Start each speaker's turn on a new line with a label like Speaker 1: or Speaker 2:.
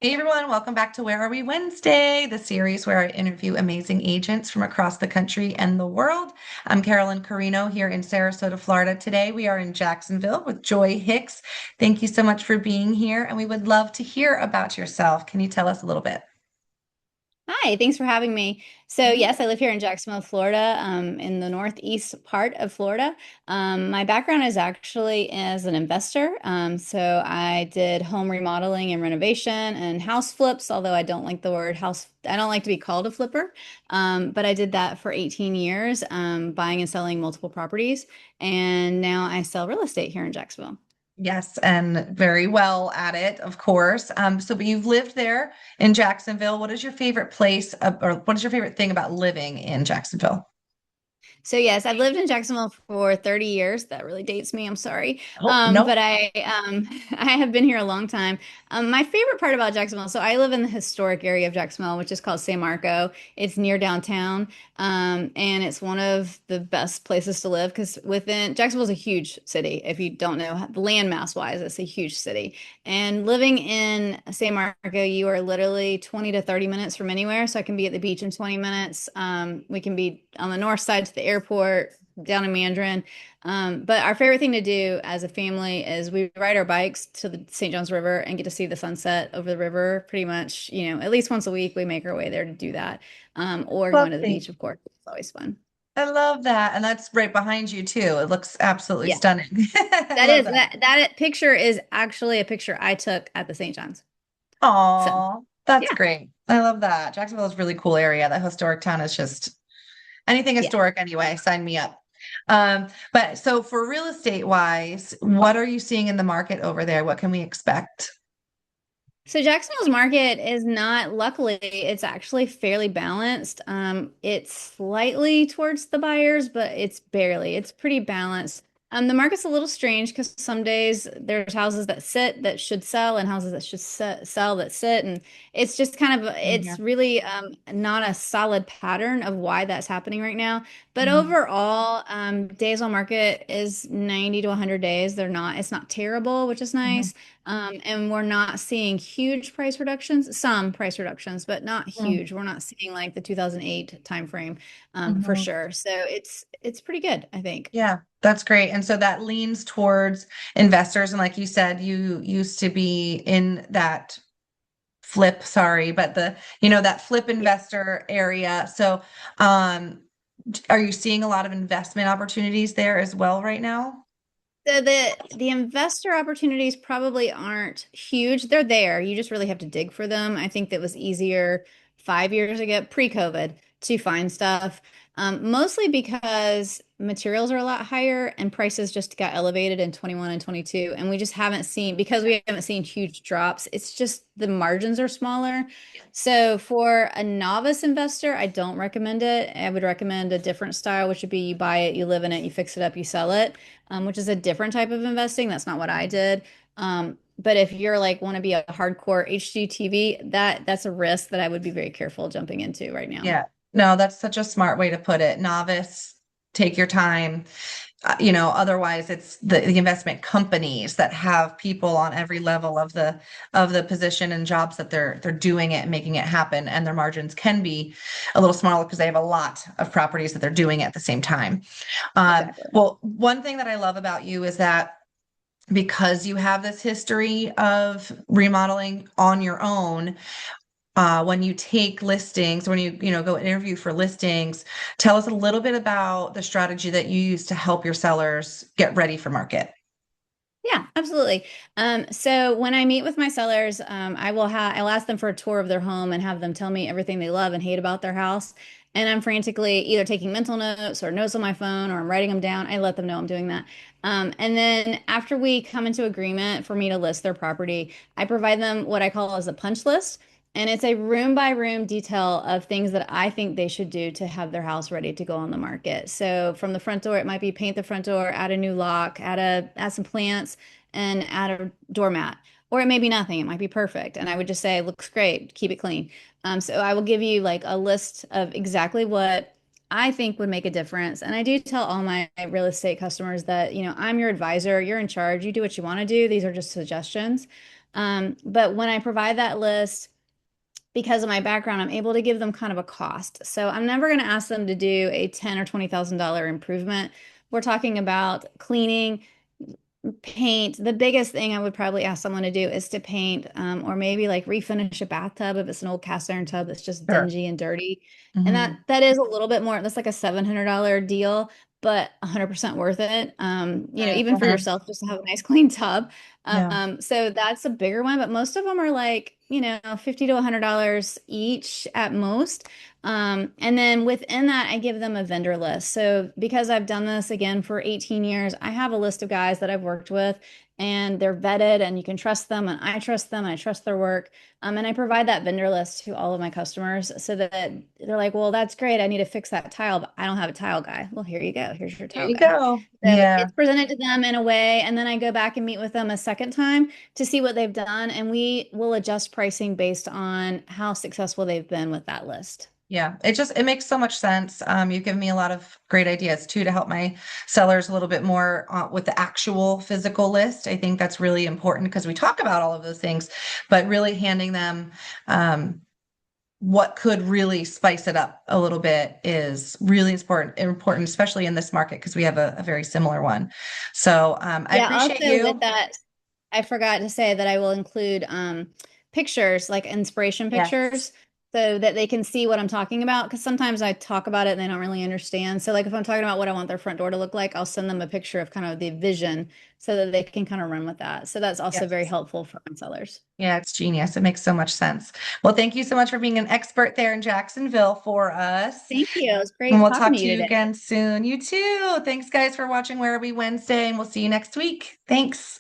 Speaker 1: Hey everyone, welcome back to Where Are We Wednesday, the series where I interview amazing agents from across the country and the world. I'm Carolyn Carino here in Sarasota, Florida. Today we are in Jacksonville with Joy Hicks. Thank you so much for being here, and we would love to hear about yourself. Can you tell us a little bit?
Speaker 2: Hi, thanks for having me. So, yes, I live here in Jacksonville, Florida, in the northeast part of Florida. My background is actually as an investor. So, I did home remodeling and renovation and house flips, although I don't like the word house. I don't like to be called a flipper. But I did that for 18 years, buying and selling multiple properties. And now I sell real estate here in Jacksonville.
Speaker 1: Yes, and very well at it, of course. But you've lived there in Jacksonville. What is your favorite place, or what is your favorite thing about living in Jacksonville?
Speaker 2: So yes, I've lived in Jacksonville for 30 years. That really dates me. I'm sorry.
Speaker 1: Oh, no.
Speaker 2: But I have been here a long time. My favorite part about Jacksonville, so I live in the historic area of Jacksonville, which is called San Marco. It's near downtown. And it's one of the best places to live because within Jacksonville is a huge city. If you don't know the landmass wise, it's a huge city. And living in San Marco, you are literally 20 to 30 minutes from anywhere. So I can be at the beach in 20 minutes. We can be on the north side to the airport, down in Mandarin. But our favorite thing to do as a family is we ride our bikes to the St. John's River and get to see the sunset over the river pretty much, at least once a week we make our way there to do that. Or going to the
Speaker 1: Lovely.
Speaker 2: beach, of course. It's always fun.
Speaker 1: I love that. And that's right behind you too. It looks absolutely
Speaker 2: Yeah.
Speaker 1: stunning. I
Speaker 2: That
Speaker 1: love
Speaker 2: is
Speaker 1: that.
Speaker 2: that picture is actually a picture I took at the St. John's. So,
Speaker 1: Oh, that's
Speaker 2: yeah.
Speaker 1: great. I love that. Jacksonville is a really cool area. That historic town is just anything
Speaker 2: Yeah.
Speaker 1: historic anyway. Sign me up. But so for real estate wise, what are you seeing in the market over there? What can we expect?
Speaker 2: So Jacksonville's market is not, luckily, it's actually fairly balanced. It's slightly towards the buyers, but it's pretty balanced. The market's a little strange because some days there's houses that sit that should sell and houses that should sell that sit. And it's just
Speaker 1: Yeah.
Speaker 2: it's really not a solid pattern of why that's happening right now. But
Speaker 1: Mhm.
Speaker 2: overall, days on market is 90 to 100 days. It's not terrible, which is
Speaker 1: Mhm.
Speaker 2: nice. And we're not seeing huge price reductions, some price reductions, but not
Speaker 1: Mhm.
Speaker 2: huge. We're not seeing like the 2008 timeframe, for
Speaker 1: Mhm.
Speaker 2: sure. So it's pretty good, I think.
Speaker 1: Yeah, that's great. And so that leans towards investors. And like you said, you used to be in that flip, sorry, but that flip
Speaker 2: Yeah.
Speaker 1: investor area. So, um, are you seeing a lot of investment opportunities there as well right now?
Speaker 2: So the investor opportunities probably aren't huge. They're there. You just really have to dig for them. I think that was easier 5 years ago, pre-COVID, to find stuff. Mostly because materials are a lot higher and prices just got elevated in 21 and 22. And we just haven't seen, because we haven't seen huge drops, it's just the margins are smaller. So for a novice investor, I don't recommend it. I would recommend a different style, which would be you buy it, you live in it, you fix it up, you sell it, which is a different type of investing. That's not what I did. But if you're like want to be a hardcore HGTV, that's a risk that I would be very careful jumping into right now.
Speaker 1: Yeah. No, that's such a smart way to put it. Novice, take your time. Otherwise it's the investment companies that have people on every level of the position and jobs that they're doing it and making it happen, and their margins can be a little smaller because they have a lot of properties that they're doing at the same time.
Speaker 2: Exactly.
Speaker 1: Well, one thing that I love about you is that because you have this history of remodeling on your own, when you take listings, when you go interview for listings, tell us a little bit about the strategy that you use to help your sellers get ready for market.
Speaker 2: Yeah, absolutely. So when I meet with my sellers, I'll ask them for a tour of their home and have them tell me everything they love and hate about their house. And I'm frantically either taking mental notes or notes on my phone or I'm writing them down. I let them know I'm doing that. And then after we come into agreement for me to list their property, I provide them what I call as a punch list. And it's a room by room detail of things that I think they should do to have their house ready to go on the market. So from the front door, it might be paint the front door, add a new lock, add some plants, and add a doormat. Or it may be nothing. It might be perfect. And I would just say, looks great, keep it clean. So I will give you like a list of exactly what I think would make a difference. And I do tell all my real estate customers that, I'm your advisor, you're in charge, you do what you want to do. These are just suggestions. But when I provide that list, because of my background, I'm able to give them kind of a cost. So I'm never going to ask them to do a $10 or $20,000 improvement. We're talking about cleaning, paint. The biggest thing I would probably ask someone to do is to paint, or maybe like refinish a bathtub if it's an old cast iron tub that's just
Speaker 1: Sure.
Speaker 2: dingy and dirty. And
Speaker 1: Hmm.
Speaker 2: that is a little bit more, that's like a $700 deal, but 100% worth it. Even for
Speaker 1: Mhm.
Speaker 2: yourself, just to have a nice clean tub.
Speaker 1: Yeah.
Speaker 2: So that's a bigger one, but most of them are like, $50 to $100 each at most. And then within that, I give them a vendor list. So because I've done this again for 18 years, I have a list of guys that I've worked with and they're vetted and you can trust them and I trust them and I trust their work. And I provide that vendor list to all of my customers so that they're like, well, that's great. I need to fix that tile, but I don't have a tile guy. Well, here you go. Here's your
Speaker 1: There
Speaker 2: tile
Speaker 1: you
Speaker 2: guy.
Speaker 1: go.
Speaker 2: So
Speaker 1: Yeah.
Speaker 2: it's presented to them in a way, and then I go back and meet with them a second time to see what they've done, and we will adjust pricing based on how successful they've been with that list.
Speaker 1: Yeah. It makes so much sense. You've given me a lot of great ideas too to help my sellers a little bit more with the actual physical list. I think that's really important because we talk about all of those things, but really handing them um, what could really spice it up a little bit is really important, especially in this market because we have a very similar one. So I
Speaker 2: Yeah,
Speaker 1: appreciate
Speaker 2: also with
Speaker 1: you.
Speaker 2: that, I forgot to say that I will include pictures, like inspiration
Speaker 1: Yes.
Speaker 2: pictures, so that they can see what I'm talking about. Because sometimes I talk about it and they don't really understand. So, like if I'm talking about what I want their front door to look like, I'll send them a picture of kind of the vision so that they can kind of run with that. So that's also very
Speaker 1: Yes.
Speaker 2: helpful for my sellers.
Speaker 1: Yeah, it's genius. It makes so much sense. Well, thank you so much for being an expert there in Jacksonville for us.
Speaker 2: Thank you. It was
Speaker 1: And
Speaker 2: great
Speaker 1: we'll
Speaker 2: talking
Speaker 1: talk
Speaker 2: to
Speaker 1: to
Speaker 2: you
Speaker 1: you
Speaker 2: today.
Speaker 1: again soon. You too. Thanks, guys, for watching Where Are We Wednesday, and we'll see you next week. Thanks.